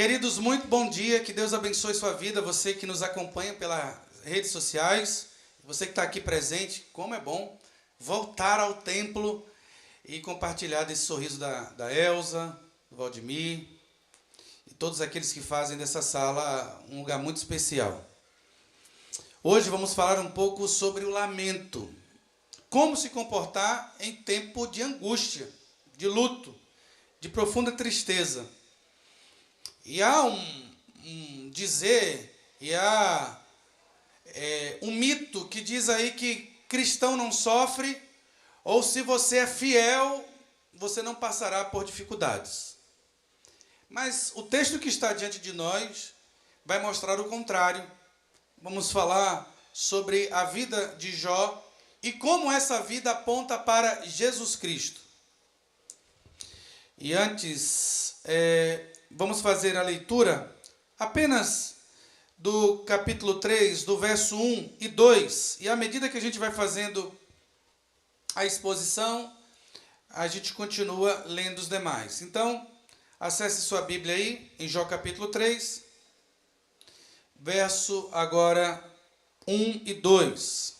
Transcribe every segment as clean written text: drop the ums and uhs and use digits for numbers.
Queridos, muito bom dia, que Deus abençoe sua vida, você que nos acompanha pelas redes sociais, você que está aqui presente, como é bom voltar ao templo e compartilhar desse sorriso da Elza, do Valdemir e todos aqueles que fazem dessa sala um lugar muito especial. Hoje vamos falar um pouco sobre o lamento, como se comportar em tempo de angústia, de luto, de profunda tristeza. E há um dizer, e há um mito que diz aí que cristão não sofre, ou se você é fiel, você não passará por dificuldades. Mas o texto que está diante de nós vai mostrar o contrário. Vamos falar sobre a vida de Jó e como essa vida aponta para Jesus Cristo. E antes, vamos fazer a leitura apenas do capítulo 3, do verso 1 e 2. E à medida que a gente vai fazendo a exposição, a gente continua lendo os demais. Então, acesse sua Bíblia aí, em Jó capítulo 3, verso agora 1 e 2.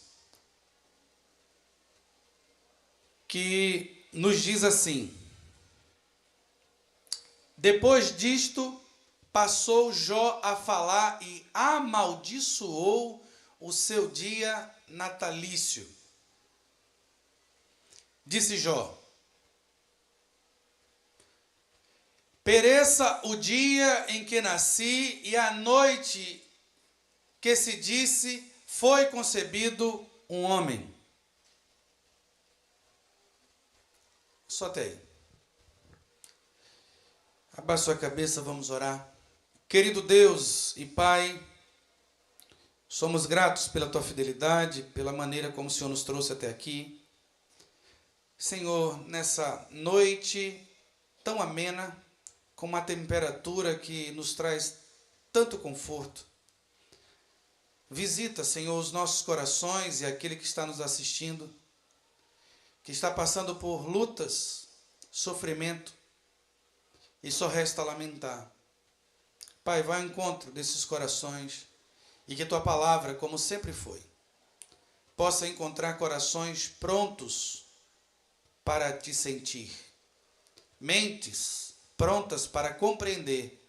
Que nos diz assim: depois disto, passou Jó a falar e amaldiçoou o seu dia natalício. Disse Jó: pereça o dia em que nasci e a noite que se disse foi concebido um homem. Só até aí. Abaixe sua cabeça, vamos orar. Querido Deus e Pai, somos gratos pela Tua fidelidade, pela maneira como o Senhor nos trouxe até aqui. Senhor, nessa noite tão amena, com uma temperatura que nos traz tanto conforto, visita, Senhor, os nossos corações e aquele que está nos assistindo, que está passando por lutas, sofrimento, e só resta lamentar. Pai, vai ao encontro desses corações e que Tua palavra, como sempre foi, possa encontrar corações prontos para Te sentir, mentes prontas para compreender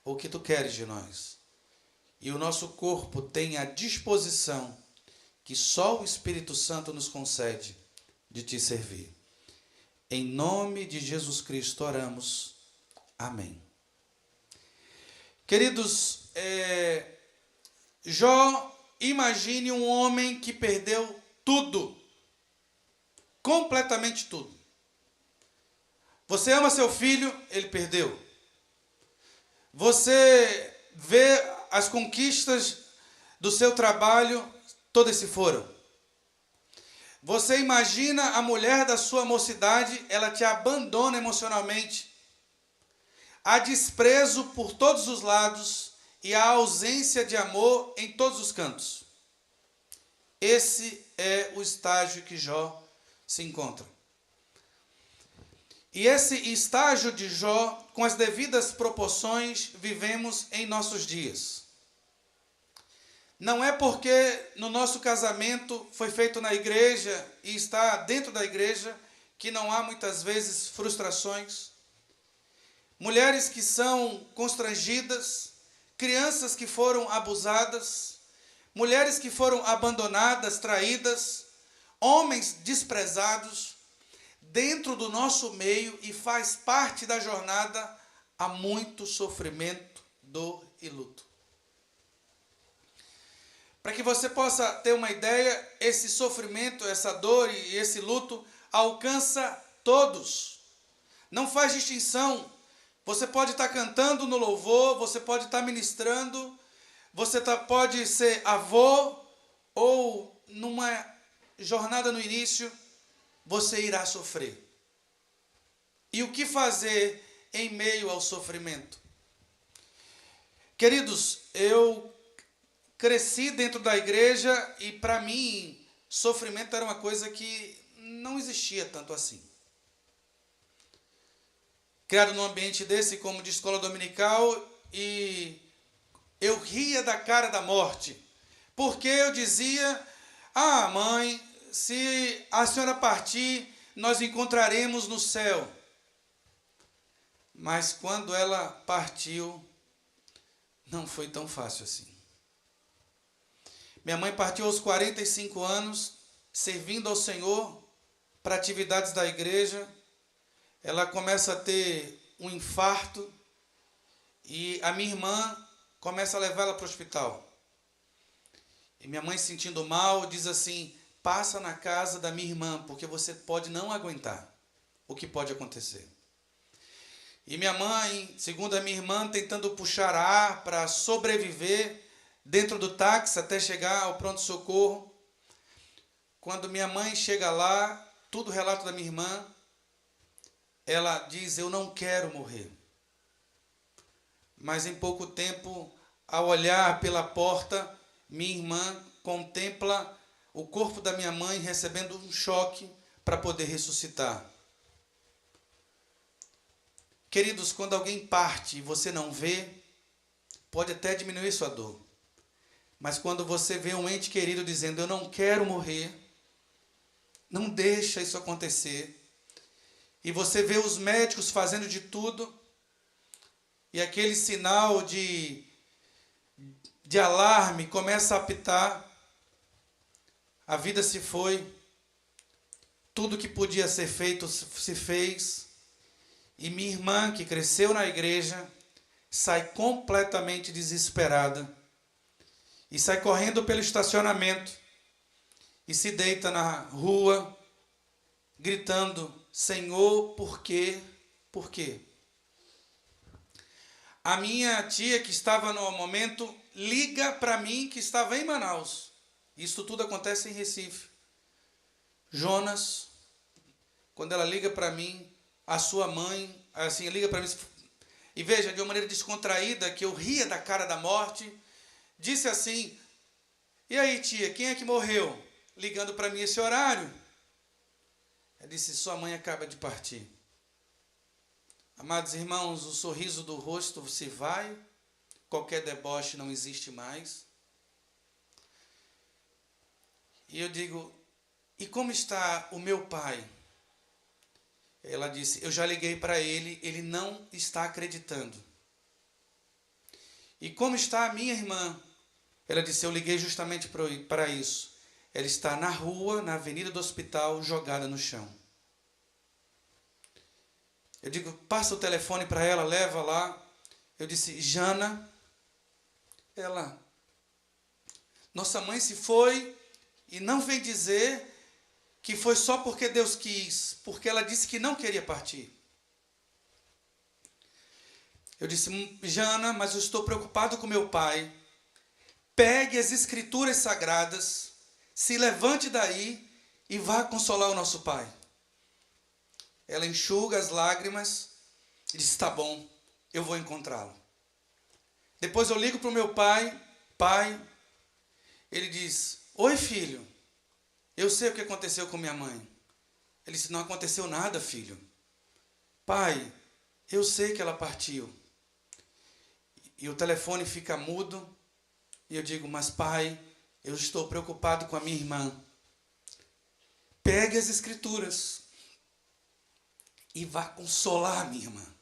o que Tu queres de nós. E o nosso corpo tem a disposição que só o Espírito Santo nos concede de Te servir. Em nome de Jesus Cristo oramos. Amém. Queridos, Jó, imagine um homem que perdeu tudo, completamente tudo. Você ama seu filho, ele perdeu. Você vê as conquistas do seu trabalho, todas se foram. Você imagina a mulher da sua mocidade, ela te abandona emocionalmente. Há desprezo por todos os lados e há ausência de amor em todos os cantos. Esse é o estágio que Jó se encontra. E esse estágio de Jó, com as devidas proporções, vivemos em nossos dias. Não é porque no nosso casamento foi feito na igreja e está dentro da igreja que não há muitas vezes frustrações. Mulheres que são constrangidas, crianças que foram abusadas, mulheres que foram abandonadas, traídas, homens desprezados, dentro do nosso meio, e faz parte da jornada, há muito sofrimento, dor e luto. Para que você possa ter uma ideia, esse sofrimento, essa dor e esse luto alcança todos. Não faz distinção. Você pode estar cantando no louvor, você pode estar ministrando, você pode ser avô ou numa jornada no início, você irá sofrer. E o que fazer em meio ao sofrimento? Queridos, eu cresci dentro da igreja e para mim sofrimento era uma coisa que não existia tanto assim. Criado num ambiente desse, como de escola dominical, e eu ria da cara da morte, porque eu dizia: ah, mãe, se a senhora partir, nós encontraremos no céu. Mas quando ela partiu, não foi tão fácil assim. Minha mãe partiu aos 45 anos, servindo ao Senhor para atividades da igreja. Ela começa a ter um infarto e a minha irmã começa a levá-la para o hospital. E minha mãe, se sentindo mal, diz assim: passa na casa da minha irmã, porque você pode não aguentar o que pode acontecer. E minha mãe, segundo a minha irmã, tentando puxar ar para sobreviver dentro do táxi até chegar ao pronto-socorro. Quando minha mãe chega lá, tudo relato da minha irmã, ela diz: eu não quero morrer. Mas em pouco tempo, ao olhar pela porta, minha irmã contempla o corpo da minha mãe recebendo um choque para poder ressuscitar. Queridos, quando alguém parte e você não vê, pode até diminuir sua dor. Mas quando você vê um ente querido dizendo: eu não quero morrer, não deixa isso acontecer. E você vê os médicos fazendo de tudo, e aquele sinal de alarme começa a apitar, a vida se foi, tudo que podia ser feito se fez, e minha irmã, que cresceu na igreja, sai completamente desesperada, e sai correndo pelo estacionamento, e se deita na rua, gritando: Senhor, por quê? Por quê? A minha tia, que estava no momento, liga para mim, que estava em Manaus. Isso tudo acontece em Recife. Jonas, quando ela liga para mim, a sua mãe, assim, liga para mim, e veja, de uma maneira descontraída, que eu ria da cara da morte, disse assim: e aí, tia, quem é que morreu? Ligando para mim esse horário. Ela disse: sua mãe acaba de partir. Amados irmãos, o sorriso do rosto se vai, qualquer deboche não existe mais. E eu digo: e como está o meu pai? Ela disse: eu já liguei para ele, ele não está acreditando. E como está a minha irmã? Ela disse: eu liguei justamente para isso. Ela está na rua, na avenida do hospital, jogada no chão. Eu digo: passa o telefone para ela, leva lá. Eu disse: Jana. Ela: nossa mãe se foi e não vem dizer que foi só porque Deus quis, porque ela disse que não queria partir. Eu disse: Jana, mas eu estou preocupado com meu pai. Pegue as escrituras sagradas, se levante daí e vá consolar o nosso pai. Ela enxuga as lágrimas e diz: tá bom, eu vou encontrá-lo. Depois eu ligo para o meu pai: pai. Ele diz: oi, filho, eu sei o que aconteceu com minha mãe. Ele disse: não aconteceu nada, filho. Pai, eu sei que ela partiu. E o telefone fica mudo. E eu digo: mas pai, eu estou preocupado com a minha irmã. Pegue as escrituras e vá consolar a minha irmã.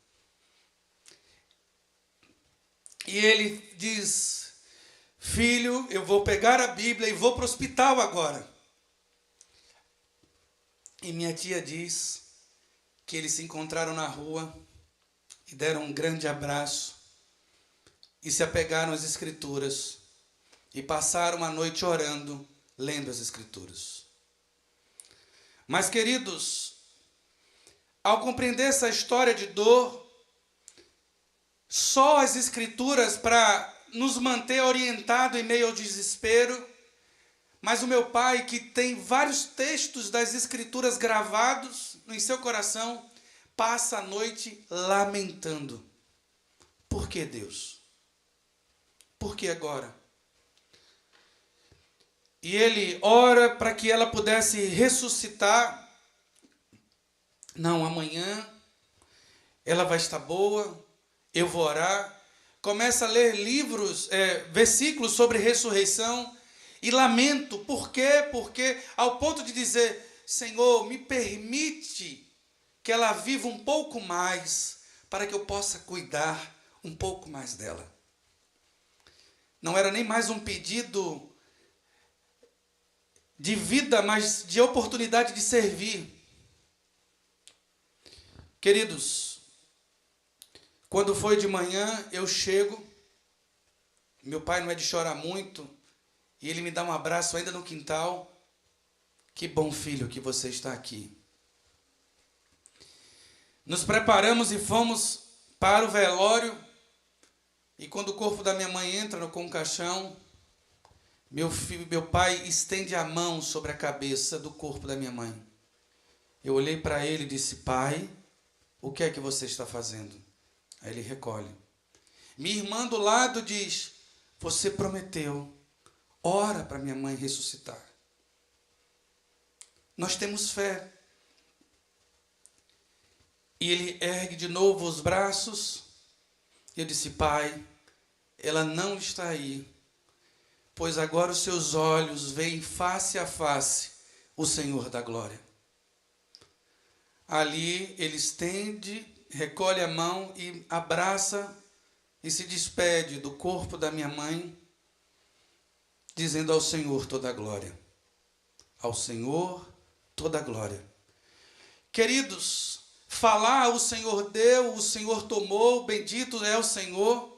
E ele diz: filho, eu vou pegar a Bíblia e vou para o hospital agora. E minha tia diz que eles se encontraram na rua e deram um grande abraço e se apegaram às escrituras e passaram a noite orando, lendo as escrituras. Mas, queridos, ao compreender essa história de dor, só as escrituras para nos manter orientado em meio ao desespero, mas o meu pai, que tem vários textos das escrituras gravados em seu coração, passa a noite lamentando. Por que, Deus? Por que agora? E ele ora para que ela pudesse ressuscitar. Não, amanhã ela vai estar boa, eu vou orar, começa a ler livros, versículos sobre ressurreição, e lamento. Por quê? Porque ao ponto de dizer, Senhor, me permite que ela viva um pouco mais, para que eu possa cuidar um pouco mais dela. Não era nem mais um pedido de vida, mas de oportunidade de servir. Queridos, quando foi de manhã, eu chego, meu pai não é de chorar muito, e ele me dá um abraço ainda no quintal. Que bom, filho, que você está aqui. Nos preparamos e fomos para o velório, e quando o corpo da minha mãe entra com o caixão, meu pai estende a mão sobre a cabeça do corpo da minha mãe. Eu olhei para ele e disse, pai, o que é que você está fazendo? Aí ele recolhe. Minha irmã do lado diz, você prometeu, ora para minha mãe ressuscitar. Nós temos fé. E ele ergue de novo os braços. E eu disse, pai, ela não está aí, pois agora os seus olhos veem face a face o Senhor da glória. Ali ele estende, recolhe a mão e abraça e se despede do corpo da minha mãe, dizendo ao Senhor toda a glória. Ao Senhor toda a glória. Queridos, falar o Senhor deu, o Senhor tomou, bendito é o Senhor.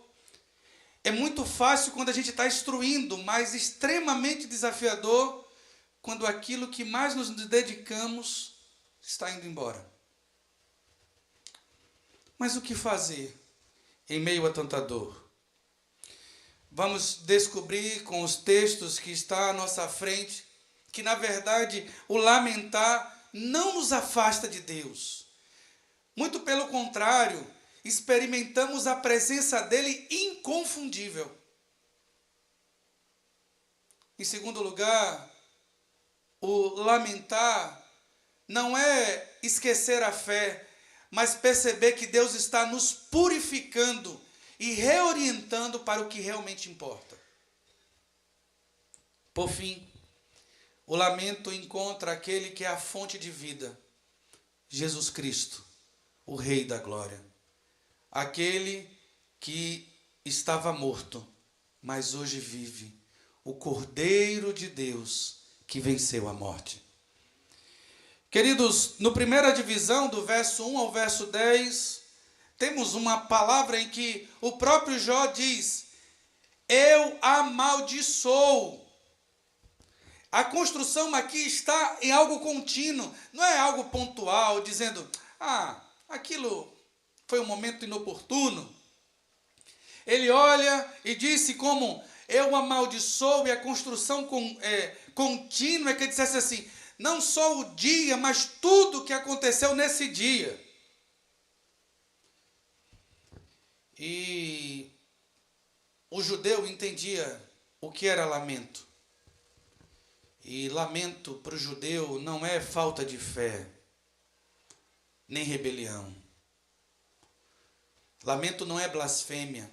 É muito fácil quando a gente está instruindo, mas extremamente desafiador quando aquilo que mais nos dedicamos está indo embora. Mas o que fazer em meio a tanta dor? Vamos descobrir com os textos que está à nossa frente que, na verdade, o lamentar não nos afasta de Deus. Muito pelo contrário, experimentamos a presença dele inconfundível. Em segundo lugar, o lamentar não é esquecer a fé, mas perceber que Deus está nos purificando e reorientando para o que realmente importa. Por fim, o lamento encontra aquele que é a fonte de vida, Jesus Cristo, o Rei da Glória. Aquele que estava morto, mas hoje vive, o Cordeiro de Deus que venceu a morte. Queridos, no primeira divisão, do verso 1 ao verso 10, temos uma palavra em que o próprio Jó diz, eu amaldiçoo. A construção aqui está em algo contínuo, não é algo pontual, dizendo, aquilo foi um momento inoportuno. Ele olha e disse como eu amaldiçoo, e a construção contínua é que ele dissesse assim, não só o dia, mas tudo que aconteceu nesse dia. E o judeu entendia o que era lamento. E lamento para o judeu não é falta de fé, nem rebelião. Lamento não é blasfêmia.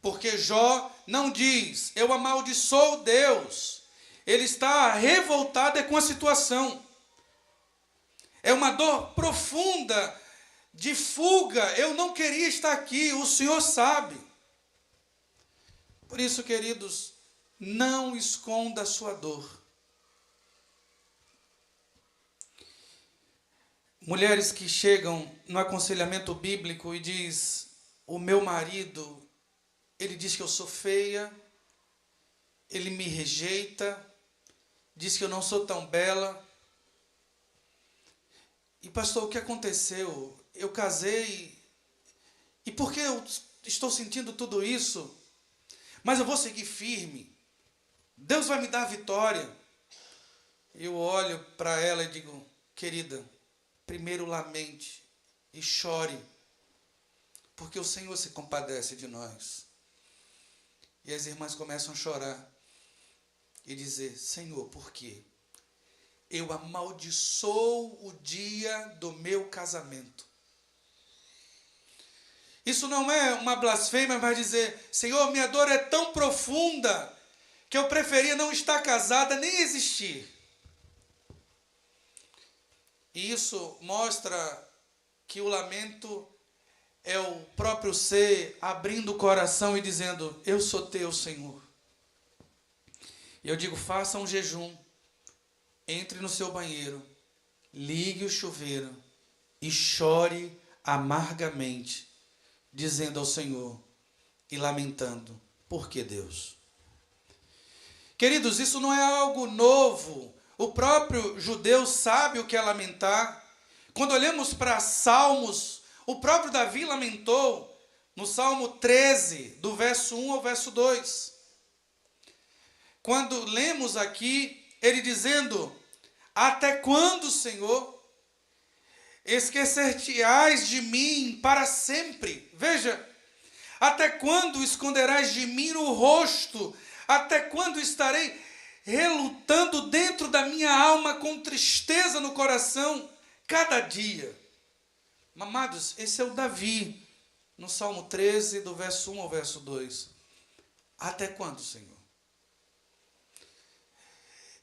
Porque Jó não diz, eu amaldiçoo Deus. Ele está revoltado com a situação. É uma dor profunda, de fuga. Eu não queria estar aqui, o Senhor sabe. Por isso, queridos, não esconda a sua dor. Mulheres que chegam no aconselhamento bíblico e diz, o meu marido, ele diz que eu sou feia, ele me rejeita, diz que eu não sou tão bela. E pastor, o que aconteceu? Eu casei, e por que eu estou sentindo tudo isso? Mas eu vou seguir firme, Deus vai me dar a vitória. Eu olho para ela e digo, querida, primeiro lamente e chore, porque o Senhor se compadece de nós. E as irmãs começam a chorar e dizer, Senhor, por quê? Eu amaldiçoo o dia do meu casamento. Isso não é uma blasfêmia, mas dizer: Senhor, minha dor é tão profunda que eu preferia não estar casada nem existir. E isso mostra que o lamento é o próprio ser abrindo o coração e dizendo: eu sou teu, Senhor. E eu digo: faça um jejum, entre no seu banheiro, ligue o chuveiro e chore amargamente, dizendo ao Senhor e lamentando: por que, Deus? Queridos, isso não é algo novo. O próprio judeu sabe o que é lamentar. Quando olhamos para Salmos, o próprio Davi lamentou no Salmo 13, do verso 1 ao verso 2. Quando lemos aqui, ele dizendo: até quando, Senhor, esquecer-te-ás de mim para sempre? Veja, até quando esconderás de mim o rosto? Até quando estarei relutando dentro da minha alma com tristeza no coração cada dia? Amados, esse é o Davi, no Salmo 13, do verso 1 ao verso 2. Até quando, Senhor?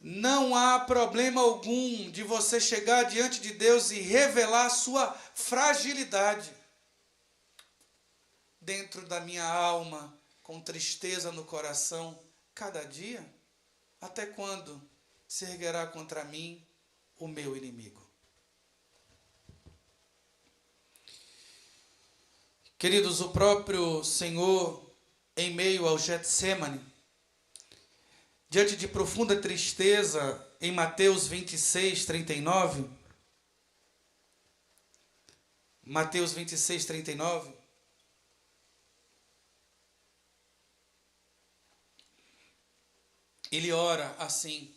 Não há problema algum de você chegar diante de Deus e revelar sua fragilidade. Dentro da minha alma, com tristeza no coração, cada dia? Até quando se erguerá contra mim o meu inimigo? Queridos, o próprio Senhor, em meio ao Getsêmani, diante de profunda tristeza, em Mateus 26, 39, Mateus 26, 39, ele ora assim: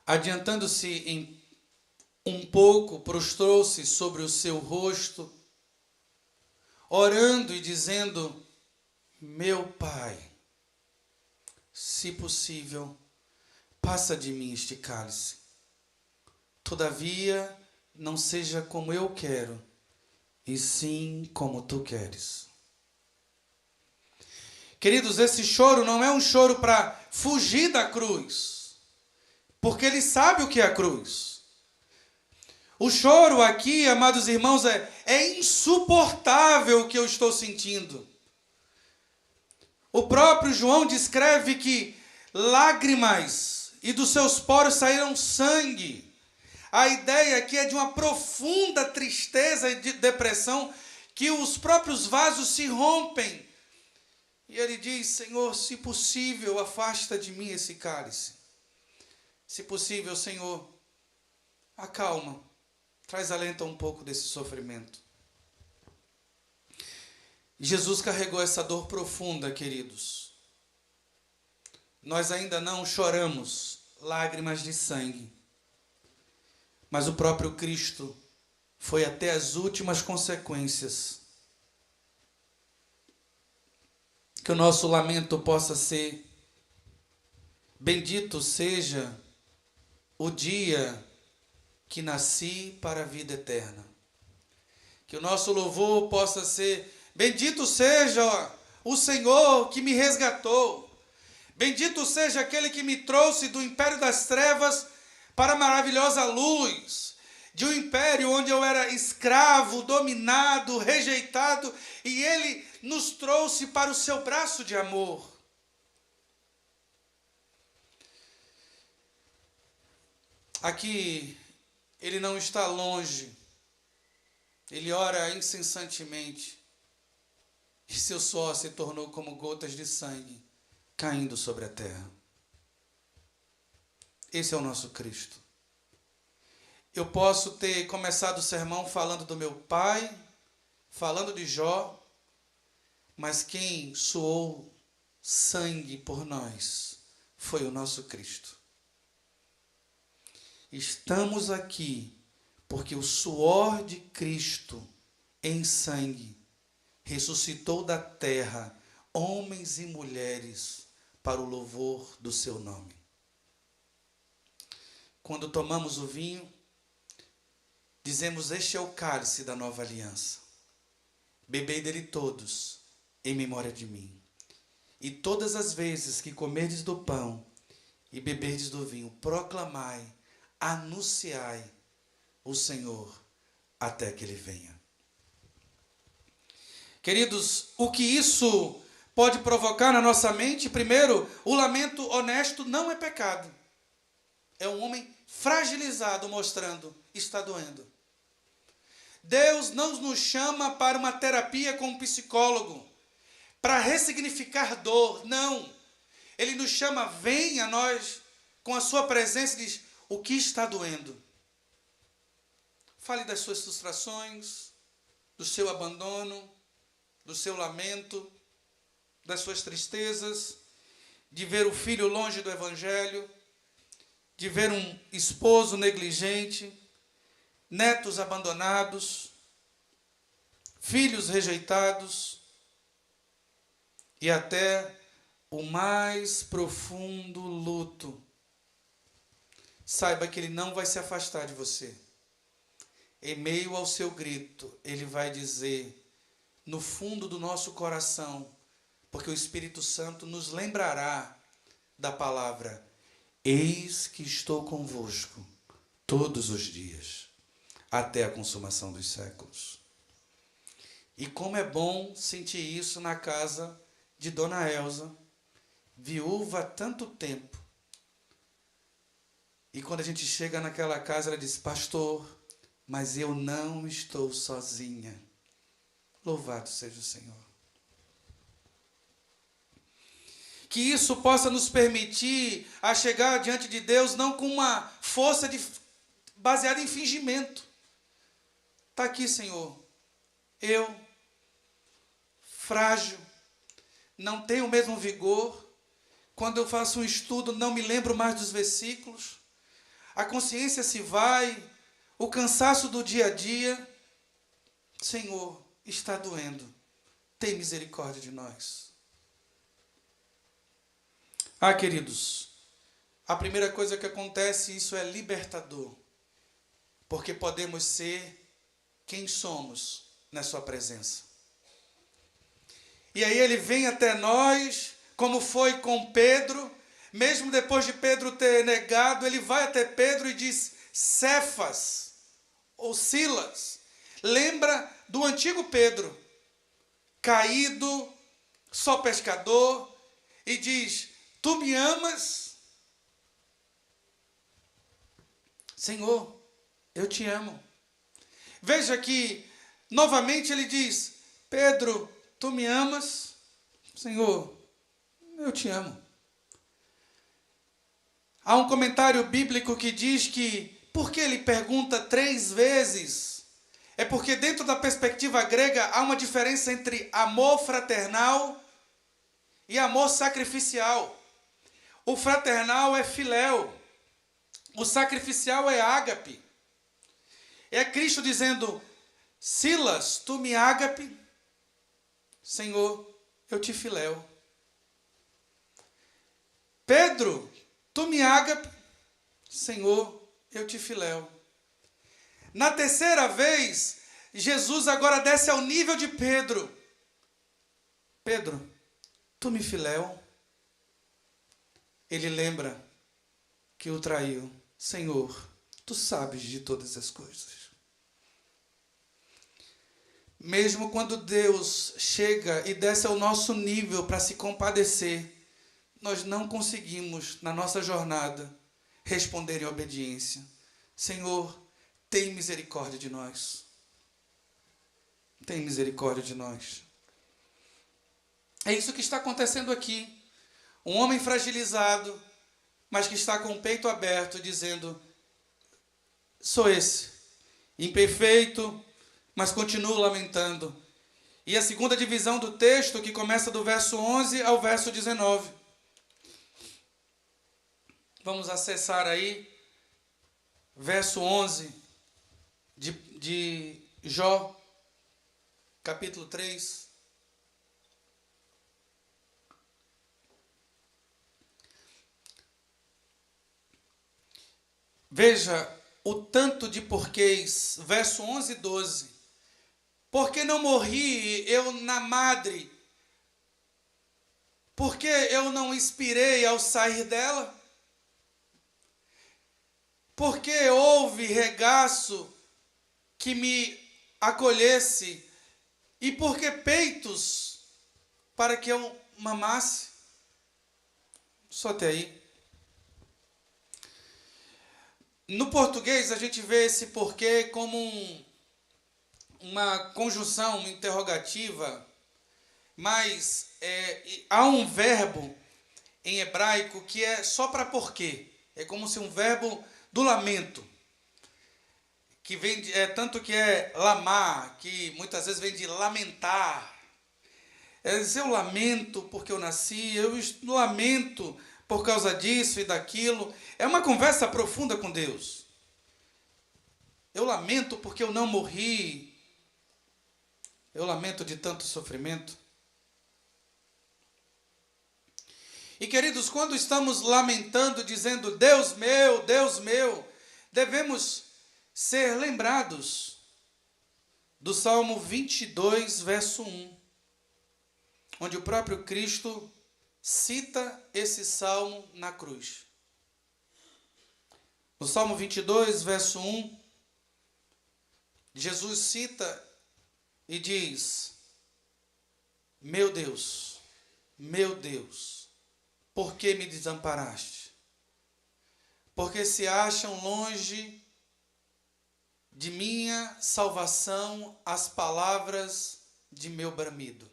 adiantando-se em um pouco, prostrou-se sobre o seu rosto, orando e dizendo: meu Pai, se possível, passa de mim este cálice. Todavia, não seja como eu quero, e sim como tu queres. Queridos, esse choro não é um choro para fugir da cruz, porque ele sabe o que é a cruz. O choro aqui, amados irmãos, é insuportável o que eu estou sentindo. O próprio João descreve que lágrimas e dos seus poros saíram sangue. A ideia aqui é de uma profunda tristeza e de depressão, que os próprios vasos se rompem. E ele diz: Senhor, se possível, afasta de mim esse cálice. Se possível, Senhor, acalma, traz alento um pouco desse sofrimento. Jesus carregou essa dor profunda, queridos. Nós ainda não choramos lágrimas de sangue, mas o próprio Cristo foi até as últimas consequências. Que o nosso lamento possa ser: bendito seja o dia que nasci para a vida eterna. Que o nosso louvor possa ser: bendito seja o Senhor que me resgatou. Bendito seja aquele que me trouxe do império das trevas para a maravilhosa luz. De um império onde eu era escravo, dominado, rejeitado, e ele nos trouxe para o seu braço de amor. Aqui, ele não está longe. Ele ora incessantemente. E seu suor se tornou como gotas de sangue caindo sobre a terra. Esse é o nosso Cristo. Eu posso ter começado o sermão falando do meu pai, falando de Jó, mas quem suou sangue por nós foi o nosso Cristo. Estamos aqui porque o suor de Cristo em sangue ressuscitou da terra homens e mulheres para o louvor do seu nome. Quando tomamos o vinho, dizemos: este é o cálice da nova aliança. Bebei dele todos, em memória de mim. E todas as vezes que comerdes do pão e beberdes do vinho, proclamai, anunciai o Senhor até que ele venha. Queridos, o que isso pode provocar na nossa mente? Primeiro, o lamento honesto não é pecado. É um homem fragilizado mostrando, está doendo. Deus não nos chama para uma terapia com um psicólogo, para ressignificar dor, não. Ele nos chama, vem a nós com a sua presença e diz: o que está doendo? Fale das suas frustrações, do seu abandono, do seu lamento, das suas tristezas, de ver o filho longe do evangelho, de ver um esposo negligente, netos abandonados, filhos rejeitados e até o mais profundo luto. Saiba que ele não vai se afastar de você. Em meio ao seu grito, ele vai dizer, no fundo do nosso coração, porque o Espírito Santo nos lembrará da palavra: eis que estou convosco todos os dias, até a consumação dos séculos. E como é bom sentir isso na casa de Dona Elza, viúva há tanto tempo. E quando a gente chega naquela casa, ela diz: pastor, mas eu não estou sozinha. Louvado seja o Senhor. Que isso possa nos permitir a chegar diante de Deus não com uma força baseada em fingimento. Está aqui, Senhor, eu, frágil, não tenho o mesmo vigor. Quando eu faço um estudo, não me lembro mais dos versículos. A consciência se vai, o cansaço do dia a dia. Senhor, está doendo. Tem misericórdia de nós. Queridos, a primeira coisa que acontece, isso é libertador. Porque podemos ser quem somos na sua presença. E aí ele vem até nós, como foi com Pedro. Mesmo depois de Pedro ter negado, ele vai até Pedro e diz: Cefas, ou Silas. Lembra do antigo Pedro, caído, só pescador, e diz: tu me amas? Senhor, eu te amo. Veja que, novamente ele diz: Pedro, tu me amas? Senhor, eu te amo. Há um comentário bíblico que diz que, por que ele pergunta 3 vezes? É porque dentro da perspectiva grega há uma diferença entre amor fraternal e amor sacrificial. O fraternal é filéu, o sacrificial é ágape. É Cristo dizendo: Silas, tu me ágape? Senhor, eu te filéu. Pedro, tu me ágape? Senhor, eu te filéu. Na terceira vez, Jesus agora desce ao nível de Pedro. Pedro, tu me filéu? Ele lembra que o traiu. Senhor, tu sabes de todas as coisas. Mesmo quando Deus chega e desce ao nosso nível para se compadecer, nós não conseguimos, na nossa jornada, responder em obediência. Senhor, tem misericórdia de nós. Tem misericórdia de nós. É isso que está acontecendo aqui. Um homem fragilizado, mas que está com o peito aberto, dizendo: sou esse, imperfeito, mas continuo lamentando. E a segunda divisão do texto, que começa do verso 11 ao verso 19. Vamos acessar aí, verso 11 de Jó, capítulo 3. Veja o tanto de porquês, verso 11 e 12. Porque não morri eu na madre? Porque eu não expirei ao sair dela? Porque houve regaço que me acolhesse? E porque peitos para que eu mamasse? Só até aí. No português, a gente vê esse porquê como uma conjunção interrogativa, mas há um verbo em hebraico que é só para porquê. É como se um verbo do lamento, que vem tanto que é lamar, que muitas vezes vem de lamentar. É dizer, eu lamento porque eu nasci, eu lamento por causa disso e daquilo. É uma conversa profunda com Deus. Eu lamento porque eu não morri. Eu lamento de tanto sofrimento. E queridos, quando estamos lamentando, dizendo, Deus meu, devemos ser lembrados do Salmo 22, verso 1, onde o próprio Cristo cita esse salmo na cruz. No Salmo 22, verso 1, Jesus cita e diz, meu Deus, por que me desamparaste? Porque se acham longe de minha salvação as palavras de meu bramido.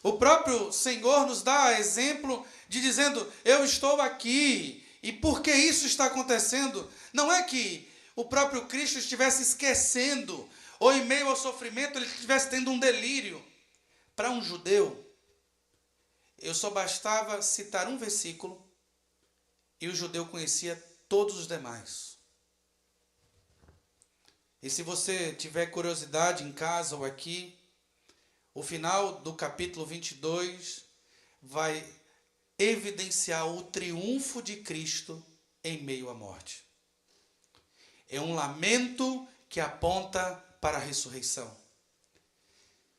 O próprio Senhor nos dá exemplo de dizendo, eu estou aqui. E por que isso está acontecendo? Não é que o próprio Cristo estivesse esquecendo, ou em meio ao sofrimento ele estivesse tendo um delírio. Para um judeu, eu só bastava citar um versículo e o judeu conhecia todos os demais. E se você tiver curiosidade em casa ou aqui, o final do capítulo 22 vai evidenciar o triunfo de Cristo em meio à morte. É um lamento que aponta para a ressurreição.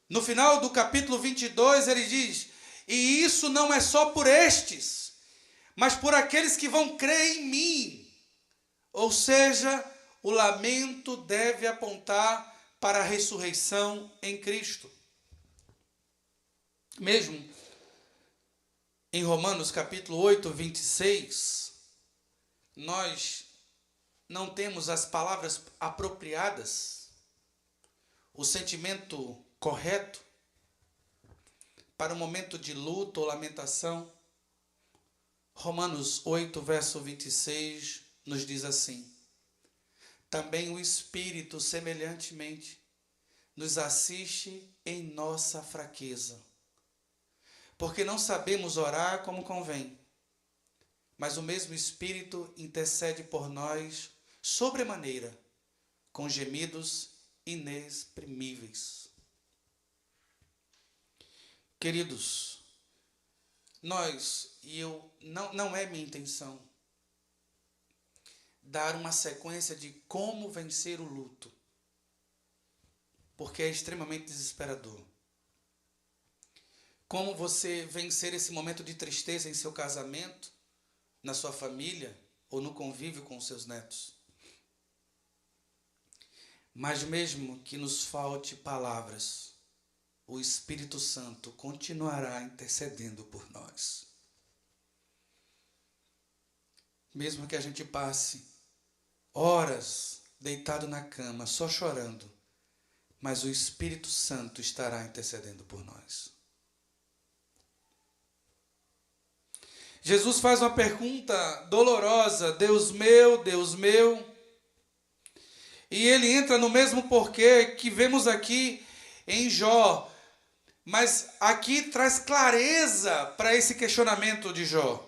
No final do capítulo 22 ele diz, e isso não é só por estes, mas por aqueles que vão crer em mim. Ou seja, o lamento deve apontar para a ressurreição em Cristo. Mesmo em Romanos capítulo 8, 26, nós não temos as palavras apropriadas, o sentimento correto para o momento de luto ou lamentação. Romanos 8, verso 26, nos diz assim, também o Espírito, semelhantemente, nos assiste em nossa fraqueza, porque não sabemos orar como convém, mas o mesmo Espírito intercede por nós sobremaneira, com gemidos inexprimíveis. Queridos, não é minha intenção dar uma sequência de como vencer o luto, porque é extremamente desesperador. Como você vencer esse momento de tristeza em seu casamento, na sua família ou no convívio com os seus netos. Mas mesmo que nos falte palavras, o Espírito Santo continuará intercedendo por nós. Mesmo que a gente passe horas deitado na cama, só chorando, mas o Espírito Santo estará intercedendo por nós. Jesus faz uma pergunta dolorosa, Deus meu, e ele entra no mesmo porquê que vemos aqui em Jó, mas aqui traz clareza para esse questionamento de Jó.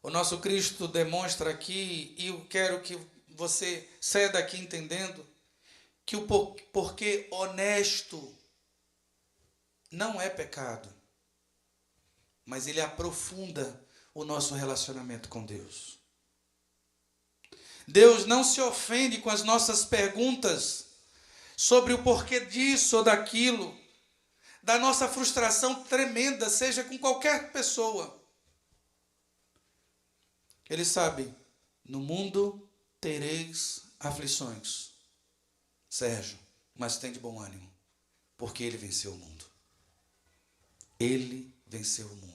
O nosso Cristo demonstra aqui, e eu quero que você saia daqui entendendo, que o porquê honesto não é pecado, mas ele aprofunda o nosso relacionamento com Deus. Deus não se ofende com as nossas perguntas sobre o porquê disso ou daquilo, da nossa frustração tremenda, seja com qualquer pessoa. Ele sabe, no mundo tereis aflições. Sérgio, mas tem de bom ânimo, porque ele venceu o mundo. Ele venceu o mundo.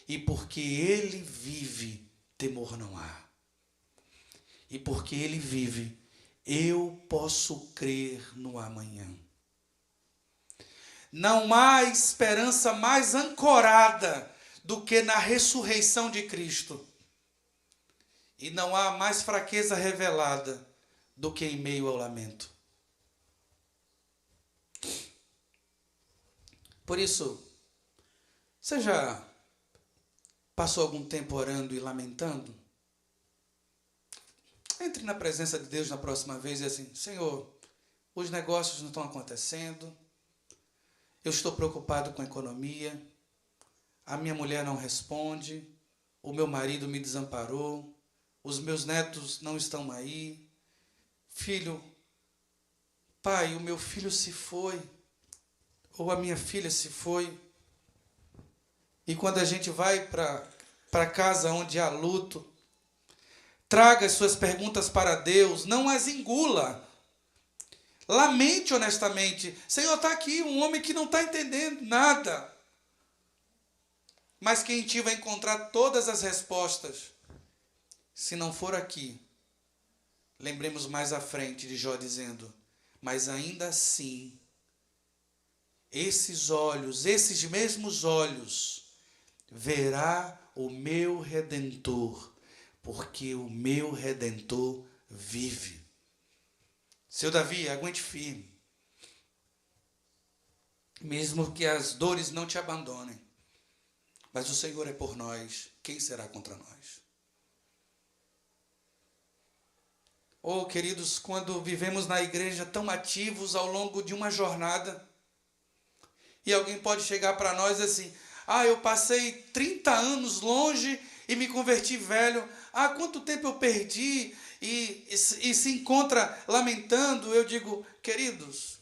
E porque ele vive, temor não há. E porque ele vive, eu posso crer no amanhã. Não há esperança mais ancorada do que na ressurreição de Cristo. E não há mais fraqueza revelada do que em meio ao lamento. Por isso, você já passou algum tempo orando e lamentando? Entre na presença de Deus na próxima vez e assim, Senhor, os negócios não estão acontecendo, eu estou preocupado com a economia, a minha mulher não responde, o meu marido me desamparou, os meus netos não estão aí, filho, pai, o meu filho se foi, ou a minha filha se foi. E quando a gente vai para casa onde há luto, traga as suas perguntas para Deus, não as engula. Lamente honestamente. Senhor, está aqui um homem que não está entendendo nada. Mas que em ti vai encontrar todas as respostas. Se não for aqui, lembremos mais à frente de Jó dizendo, mas ainda assim, esses olhos, esses mesmos olhos, verá o meu Redentor, porque o meu Redentor vive. Seu Davi, aguente firme. Mesmo que as dores não te abandonem, mas o Senhor é por nós, quem será contra nós? Oh, queridos, quando vivemos na igreja tão ativos ao longo de uma jornada, e alguém pode chegar para nós assim, eu passei 30 anos longe e me converti velho. Quanto tempo eu perdi e se encontra lamentando. Eu digo, queridos,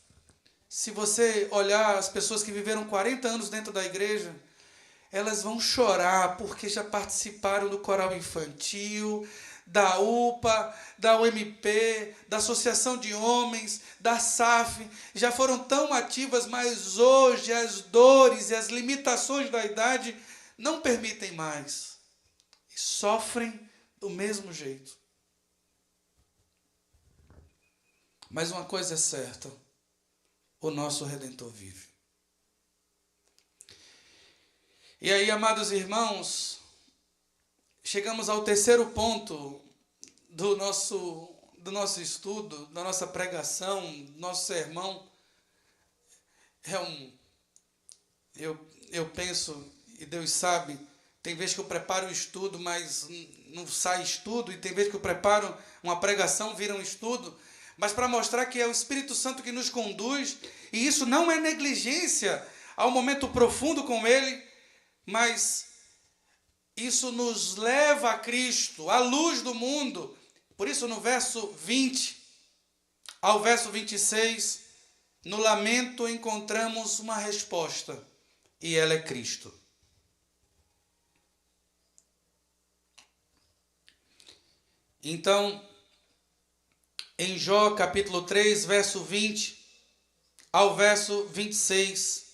se você olhar as pessoas que viveram 40 anos dentro da igreja, elas vão chorar porque já participaram do coral infantil, da UPA, da UMP, da Associação de Homens, da SAF, já foram tão ativas, mas hoje as dores e as limitações da idade não permitem mais. E sofrem do mesmo jeito. Mas uma coisa é certa, o nosso Redentor vive. E aí, amados irmãos, chegamos ao terceiro ponto do nosso estudo, da nossa pregação, do nosso sermão. Eu penso, e Deus sabe, tem vezes que eu preparo o estudo, mas não sai estudo, e tem vezes que eu preparo uma pregação, vira um estudo, mas para mostrar que é o Espírito Santo que nos conduz, e isso não é negligência ao momento profundo com Ele, mas isso nos leva a Cristo, a luz do mundo. Por isso, no verso 20 ao verso 26, no lamento encontramos uma resposta, e ela é Cristo. Então, em Jó capítulo 3, verso 20 ao verso 26,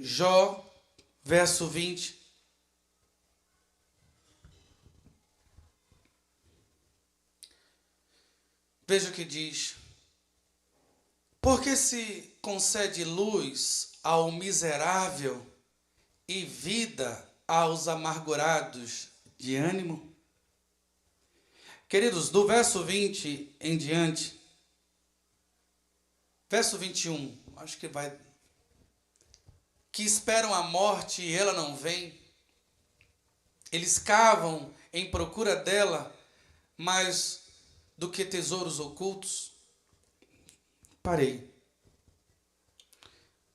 Jó, verso 20. Veja o que diz. Porque se concede luz ao miserável e vida aos amargurados de ânimo? Queridos, do verso 20 em diante, verso 21, acho que vai... que esperam a morte e ela não vem. Eles cavam em procura dela, mais do que tesouros ocultos. Parei.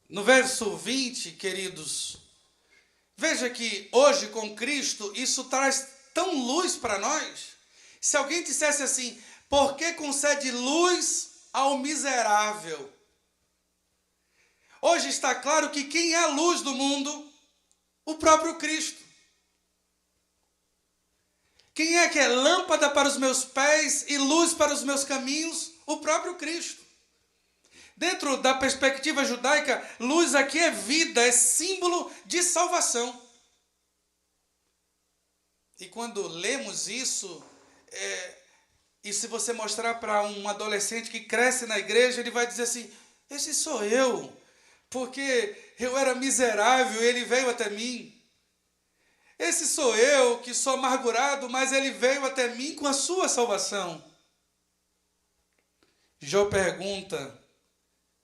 No verso 20, queridos, veja que hoje com Cristo isso traz tão luz para nós. Se alguém dissesse assim, por que concede luz ao miserável? Hoje está claro que quem é a luz do mundo? O próprio Cristo. Quem é que é lâmpada para os meus pés e luz para os meus caminhos? O próprio Cristo. Dentro da perspectiva judaica, luz aqui é vida, é símbolo de salvação. E quando lemos isso, e se você mostrar para um adolescente que cresce na igreja, ele vai dizer assim, esse sou eu, porque eu era miserável e ele veio até mim. Esse sou eu que sou amargurado, mas ele veio até mim com a sua salvação. Jó pergunta,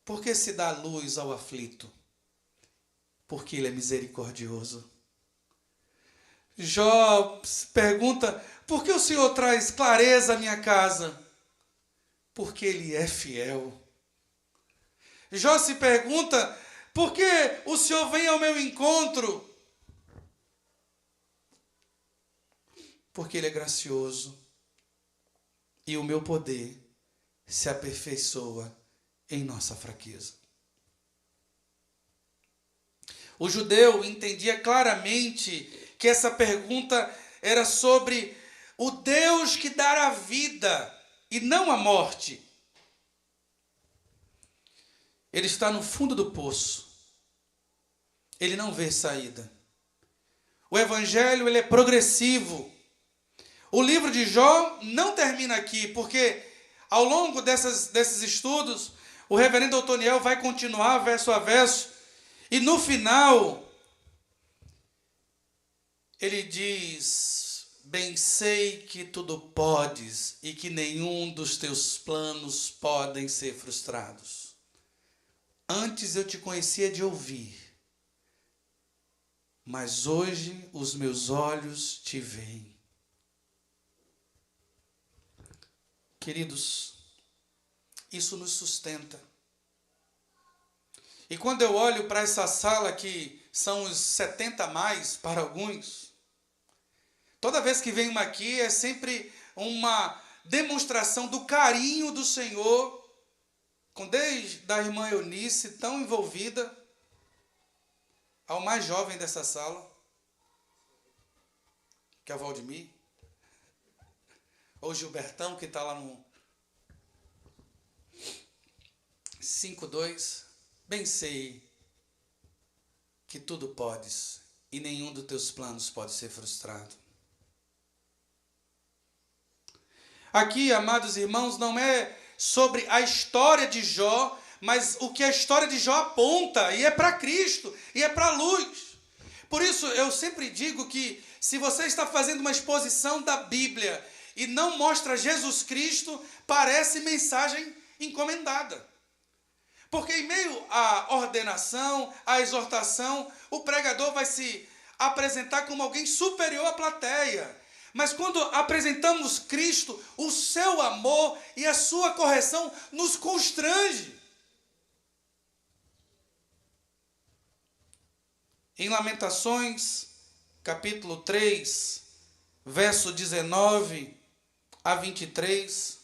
por que se dá luz ao aflito? Porque ele é misericordioso. Jó pergunta, por que o Senhor traz clareza à minha casa? Porque ele é fiel. Jó se pergunta, por que o Senhor vem ao meu encontro? Porque ele é gracioso. E o meu poder se aperfeiçoa em nossa fraqueza. O judeu entendia claramente que essa pergunta era sobre o Deus que dá a vida e não a morte. Ele está no fundo do poço. Ele não vê saída. O evangelho ele é progressivo. O livro de Jó não termina aqui, porque ao longo desses estudos, o reverendo Otoniel vai continuar verso a verso, e no final, ele diz, bem sei que tudo podes, e que nenhum dos teus planos podem ser frustrados. Antes eu te conhecia de ouvir, mas hoje os meus olhos te veem. Queridos, isso nos sustenta. E quando eu olho para essa sala que são os 70 a mais para alguns, toda vez que venho aqui é sempre uma demonstração do carinho do Senhor, desde a irmã Eunice, tão envolvida, ao mais jovem dessa sala, que é o Valdemir, ou Gilbertão, que está lá no 5:2, bem sei que tudo podes, e nenhum dos teus planos pode ser frustrado. Aqui, amados irmãos, não é sobre a história de Jó, mas o que a história de Jó aponta, e é para Cristo, e é para a luz. Por isso, eu sempre digo que, se você está fazendo uma exposição da Bíblia, e não mostra Jesus Cristo, parece mensagem encomendada. Porque em meio à ordenação, à exortação, o pregador vai se apresentar como alguém superior à plateia. Mas quando apresentamos Cristo, o seu amor e a sua correção nos constrange. Em Lamentações, capítulo 3, verso 19 a 23,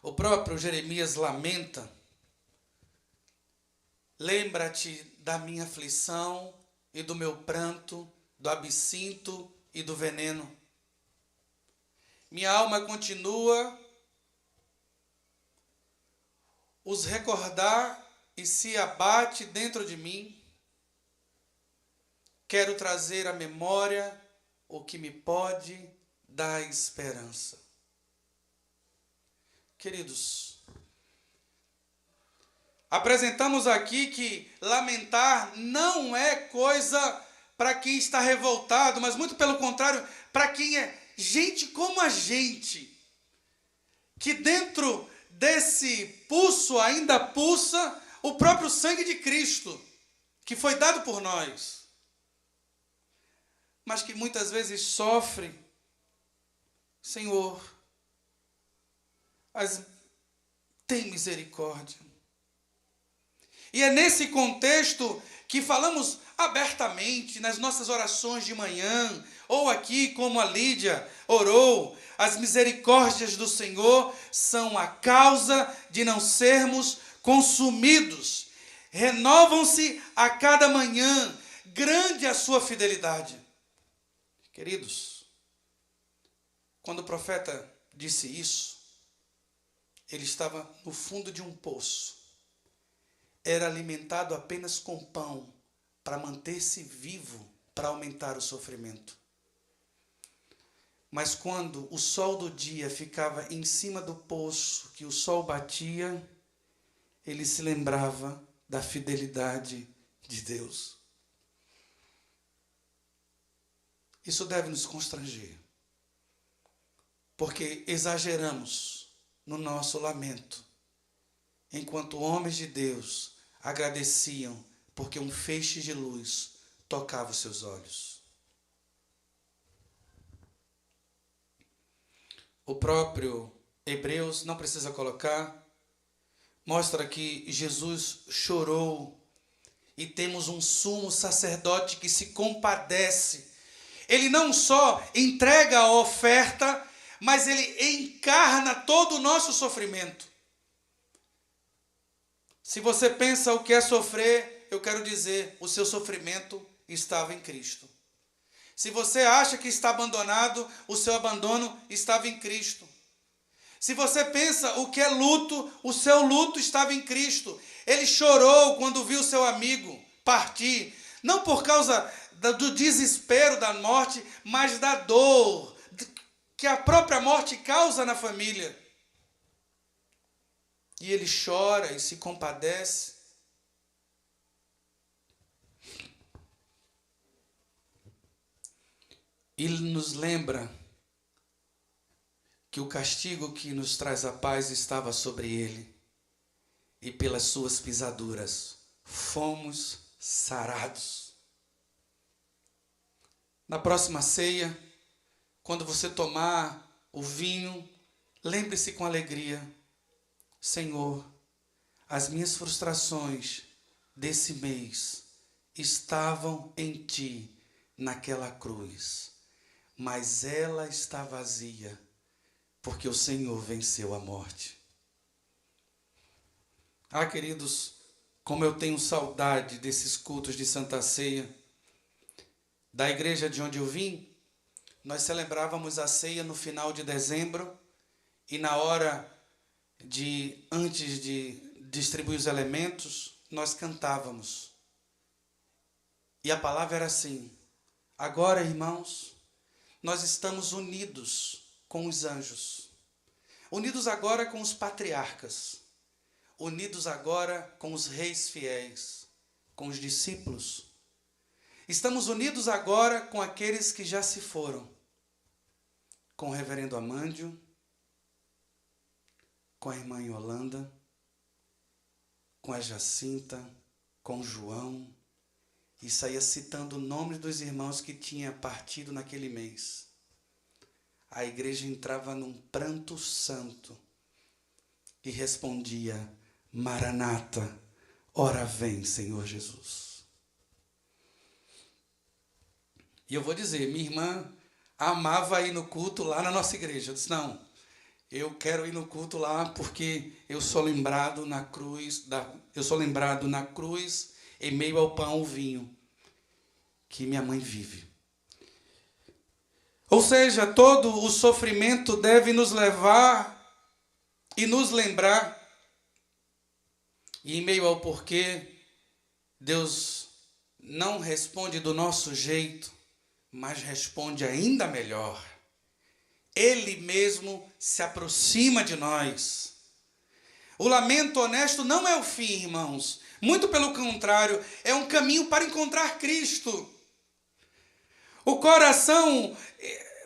o próprio Jeremias lamenta, lembra-te da minha aflição e do meu pranto, do absinto e do veneno. Minha alma continua os recordar e se abate dentro de mim. Quero trazer à memória o que me pode dar esperança. Queridos, apresentamos aqui que lamentar não é coisa para quem está revoltado, mas muito pelo contrário, para quem é gente como a gente, que dentro desse pulso ainda pulsa o próprio sangue de Cristo, que foi dado por nós, mas que muitas vezes sofre. Senhor, tem misericórdia. E é nesse contexto que falamos abertamente nas nossas orações de manhã, ou aqui como a Lídia orou, as misericórdias do Senhor são a causa de não sermos consumidos. Renovam-se a cada manhã, grande a sua fidelidade. Queridos, quando o profeta disse isso, ele estava no fundo de um poço. Era alimentado apenas com pão para manter-se vivo, para aumentar o sofrimento. Mas quando o sol do dia ficava em cima do poço, que o sol batia, ele se lembrava da fidelidade de Deus. Isso deve nos constranger, porque exageramos no nosso lamento, enquanto homens de Deus agradeciam porque um feixe de luz tocava os seus olhos. O próprio Hebreus, não precisa colocar, mostra que Jesus chorou e temos um sumo sacerdote que se compadece. Ele não só entrega a oferta, mas ele encarna todo o nosso sofrimento. Se você pensa o que é sofrer, eu quero dizer, o seu sofrimento estava em Cristo. Se você acha que está abandonado, o seu abandono estava em Cristo. Se você pensa o que é luto, o seu luto estava em Cristo. Ele chorou quando viu seu amigo partir, não por causa do desespero da morte, mas da dor que a própria morte causa na família. E ele chora e se compadece. Ele nos lembra que o castigo que nos traz a paz estava sobre ele, e pelas suas pisaduras fomos sarados. Na próxima ceia, quando você tomar o vinho, lembre-se com alegria: Senhor, as minhas frustrações desse mês estavam em Ti naquela cruz, mas ela está vazia, porque o Senhor venceu a morte. Ah, queridos, como eu tenho saudade desses cultos de Santa Ceia. Da igreja de onde eu vim, nós celebrávamos a ceia no final de dezembro, e na hora antes de distribuir os elementos, nós cantávamos. E a palavra era assim: agora, irmãos, nós estamos unidos com os anjos, unidos agora com os patriarcas, unidos agora com os reis fiéis, com os discípulos. Estamos unidos agora com aqueles que já se foram, com o reverendo Amândio, com a irmã Yolanda, com a Jacinta, com o João, e saía citando o nome dos irmãos que tinha partido naquele mês. A igreja entrava num pranto santo e respondia: Maranata, ora vem, Senhor Jesus. E eu vou dizer, minha irmã amava ir no culto lá na nossa igreja. Eu disse: não, eu quero ir no culto lá porque eu sou lembrado na cruz, em meio ao pão e ao vinho que minha mãe vive. Ou seja, todo o sofrimento deve nos levar e nos lembrar, e em meio ao porquê Deus não responde do nosso jeito, mas responde ainda melhor. Ele mesmo se aproxima de nós. O lamento honesto não é o fim, irmãos. Muito pelo contrário, é um caminho para encontrar Cristo. O coração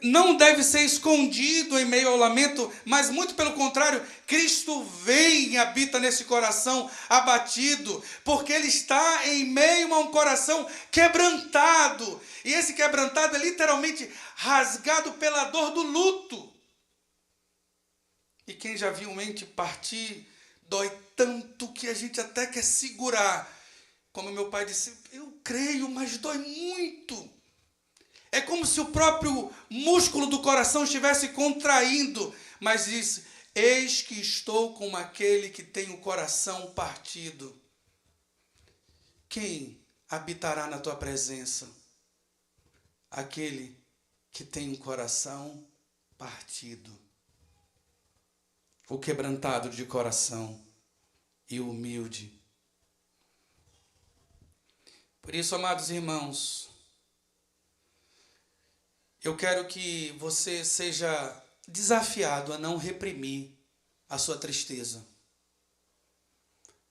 não deve ser escondido em meio ao lamento, mas muito pelo contrário, Cristo vem e habita nesse coração abatido, porque Ele está em meio a um coração quebrantado, e esse quebrantado é literalmente rasgado pela dor do luto. E quem já viu um ente partir dói tanto que a gente até quer segurar. Como meu pai disse, eu creio, mas dói muito. É como se o próprio músculo do coração estivesse contraindo, mas diz, eis que estou com aquele que tem o coração partido. Quem habitará na tua presença? Aquele que tem um coração partido, o quebrantado de coração e o humilde. Por isso, amados irmãos, eu quero que você seja desafiado a não reprimir a sua tristeza,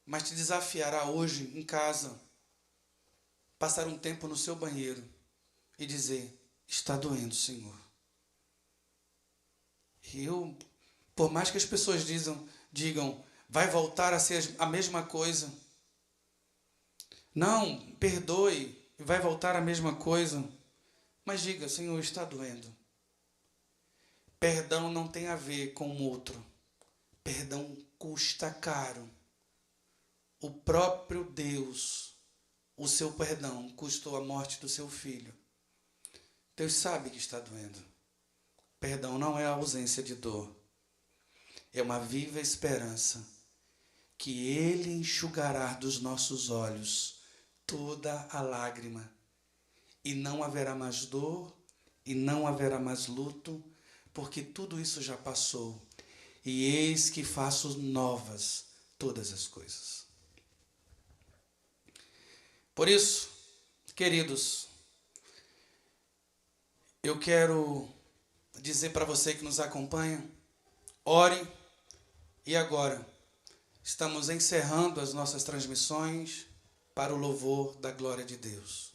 mas te desafiará hoje em casa, passar um tempo no seu banheiro e dizer, está doendo, Senhor. Por mais que as pessoas digam, vai voltar a ser a mesma coisa. Não, perdoe, vai voltar a mesma coisa. Mas diga, Senhor, está doendo. Perdão não tem a ver com o outro. Perdão custa caro. O próprio Deus, o seu perdão, custou a morte do seu filho. Deus sabe que está doendo. Perdão não é a ausência de dor. É uma viva esperança que Ele enxugará dos nossos olhos toda a lágrima. E não haverá mais dor, e não haverá mais luto, porque tudo isso já passou. E eis que faço novas todas as coisas. Por isso, queridos, eu quero dizer para você que nos acompanha, ore, e agora estamos encerrando as nossas transmissões para o louvor da glória de Deus.